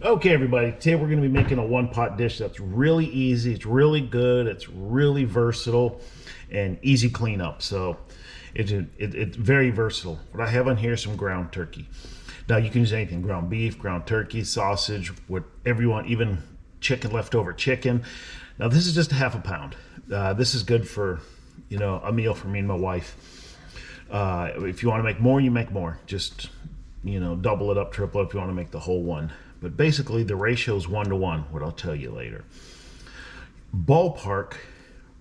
Okay, everybody, today we're going to be making a one-pot dish that's really easy, it's really good, it's really versatile, and easy cleanup. So it's very versatile. What I have on here is some ground turkey. Now you can use anything: ground beef, ground turkey, sausage, whatever you want, even chicken, leftover chicken. Now this is just a half a pound. This is good for, a meal for me and my wife. If you want to make more, you make more. Just, double it up, triple it if you want to make the whole one. But basically the ratio is 1 to 1, what I'll tell you later. Ballpark,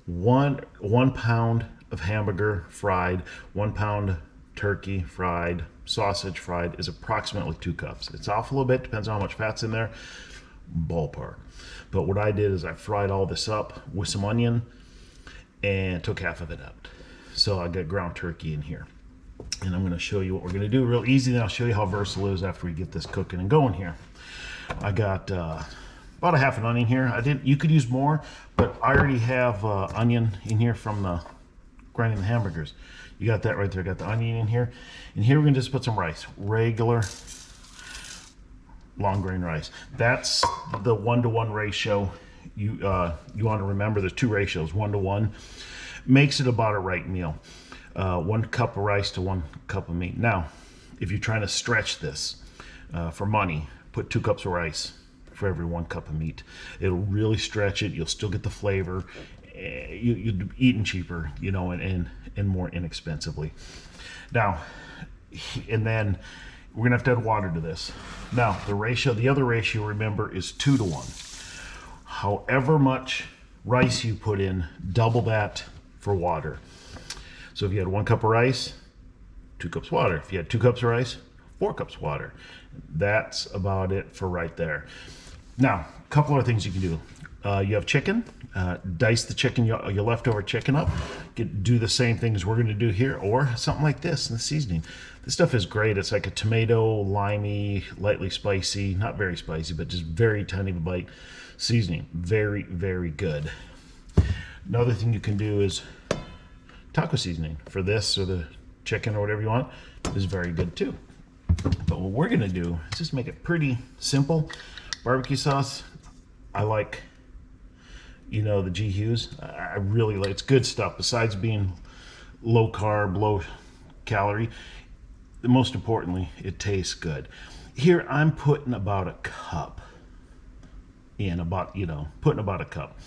one pound of hamburger fried, 1 pound turkey fried, sausage fried is approximately 2 cups. It's off a little bit, depends on how much fat's in there, ballpark. But what I did is I fried all this up with some onion and took half of it out. So I got ground turkey in here. And I'm going to show you what we're going to do real easy. Then I'll show you how versatile it is after we get this cooking and going here. I got about a half an onion here. You could use more, but I already have onion in here from the grinding the hamburgers. You got that right there. I got the onion in here. And here we're going to just put some rice. Regular long grain rice. That's the 1 to 1 ratio. You want to remember there's 2 ratios. 1 to 1 makes it about a right meal. 1 cup of rice to 1 cup of meat. Now, if you're trying to stretch this for money, put 2 cups of rice for every 1 cup of meat. It'll really stretch it. You'll still get the flavor. You're eating cheaper, and more inexpensively. Now, and then we're gonna have to add water to this. Now, the other ratio, remember, is 2 to 1. However much rice you put in, double that for water. So if you had 1 cup of rice, 2 cups water. If you had 2 cups of rice, 4 cups water. That's about it for right there. Now, a couple other things you can do. You have chicken. Dice the chicken, your leftover chicken up. Do the same thing as we're going to do here, or something like this in the seasoning. This stuff is great. It's like a tomato, limey, lightly spicy, not very spicy, but just very tiny bite seasoning. Very, very good. Another thing you can do is taco seasoning for this or the chicken or whatever you want is very good too. But what we're gonna do is just make it pretty simple. Barbecue sauce, I like, the G. Hughes. I really like, it's good stuff. Besides being low carb, low calorie, most importantly, it tastes good. Here I'm putting about a cup in, putting about a cup.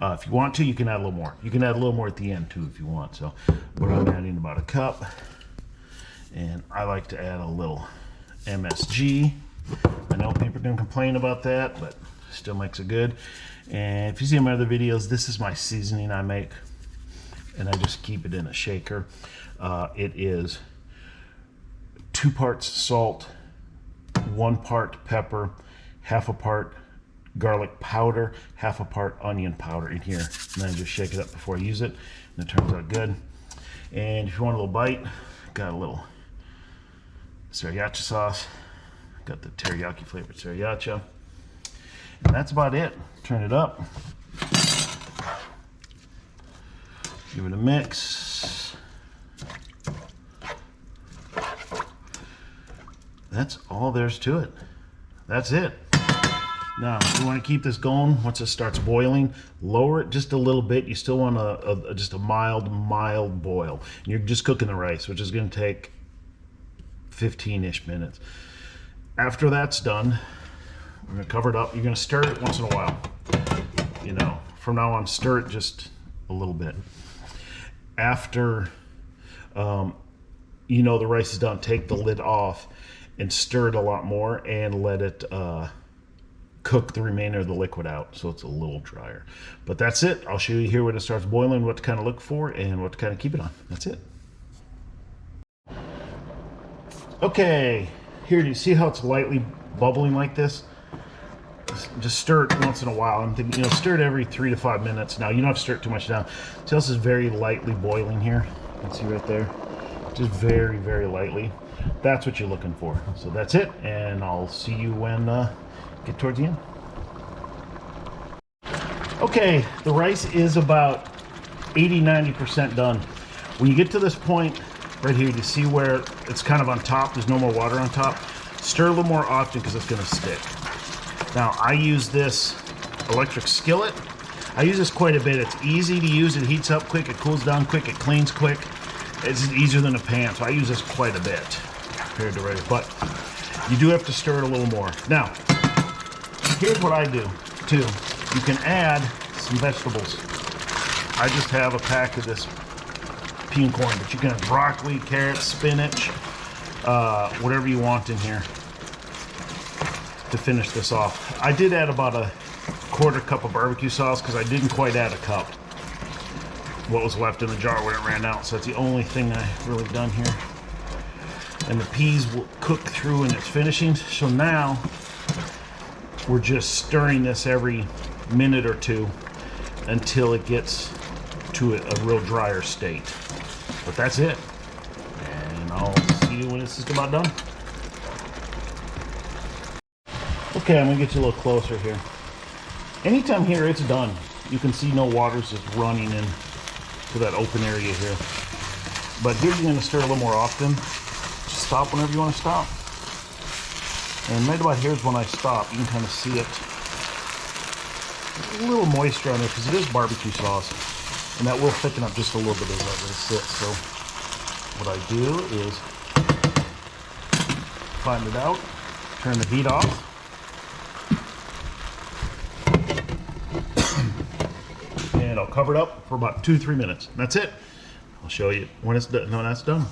If you want to, you can add a little more. You can add a little more at the end too if you want. So, but I'm adding about a cup. And I like to add a little MSG. I know people are going to complain about that, but still makes it good. And if you see my other videos, this is my seasoning I make. And I just keep it in a shaker. It is 2 parts salt, 1 part pepper, half a part garlic powder, half a part onion powder in here. And then I just shake it up before I use it. And it turns out good. And if you want a little bite, got a little sriracha sauce. Got the teriyaki flavored sriracha. And that's about it. Turn it up. Give it a mix. That's all there's to it. That's it. Now, if you want to keep this going, once it starts boiling, lower it just a little bit. You still want just a mild boil. And you're just cooking the rice, which is going to take 15-ish minutes. After that's done, we're going to cover it up. You're going to stir it once in a while. From now on, stir it just a little bit. After, the rice is done, take the lid off and stir it a lot more and let it cook the remainder of the liquid out so it's a little drier. But that's it. I'll show you here when it starts boiling what to kind of look for and what to kind of keep it on. That's it. Okay, here, do you see how it's lightly bubbling like this? Just stir it once in a while. I'm thinking, stir it every 3 to 5 minutes. Now, you don't have to stir it too much down. See, this is very lightly boiling here. You can see right there. Just very, very lightly. That's what you're looking for. So that's it, and I'll see you when get towards the end. Okay, the rice is about 80-90% done. When you get to this point right here, you see where it's kind of on top, there's no more water on top. Stir a little more often because it's going to stick. Now I use this electric skillet. I use this quite a bit. It's easy to use. It heats up quick. It cools down quick. It cleans quick. It's easier than a pan, so I use this quite a bit compared to regular. But you do have to stir it a little more. Now, here's what I do too. You can add some vegetables. I just have a pack of this pea and corn, but you can have broccoli, carrots, spinach, whatever you want in here to finish this off. I did add about a quarter cup of barbecue sauce because I didn't quite add a cup. What was left in the jar when it ran out, so that's the only thing I've really done here. And the peas will cook through in its finishing. So now we're just stirring this every minute or two until it gets to a real drier state. But that's it. And I'll see you when it's just about done. Okay, I'm gonna get you a little closer here. Anytime here it's done, you can see no water's just running in to that open area here. But here you're gonna stir a little more often. Just stop whenever you want to stop. And right about here is when I stop. You can kind of see it. There's a little moisture on there because it is barbecue sauce. And that will thicken up just a little bit as that sits. So what I do is find it out, turn the heat off. And I'll cover it up for about 2-3 minutes. That's it. I'll show you when it's done. No, that's done.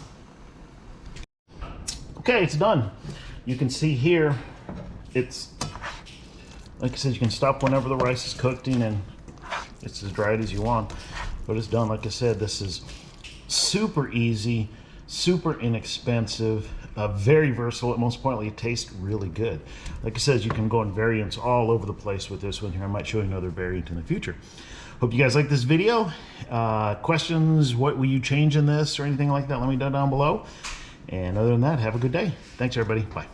Okay, it's done. You can see here, it's, like I said, you can stop whenever the rice is cooked and it's as dried as you want. But it's done. Like I said, this is super easy, super inexpensive, very versatile. Most importantly, it tastes really good. Like I said, you can go in variants all over the place with this one here. I might show you another variant in the future. Hope you guys like this video. Questions, what will you change in this or anything like that, let me know down below. And other than that, have a good day. Thanks, everybody. Bye.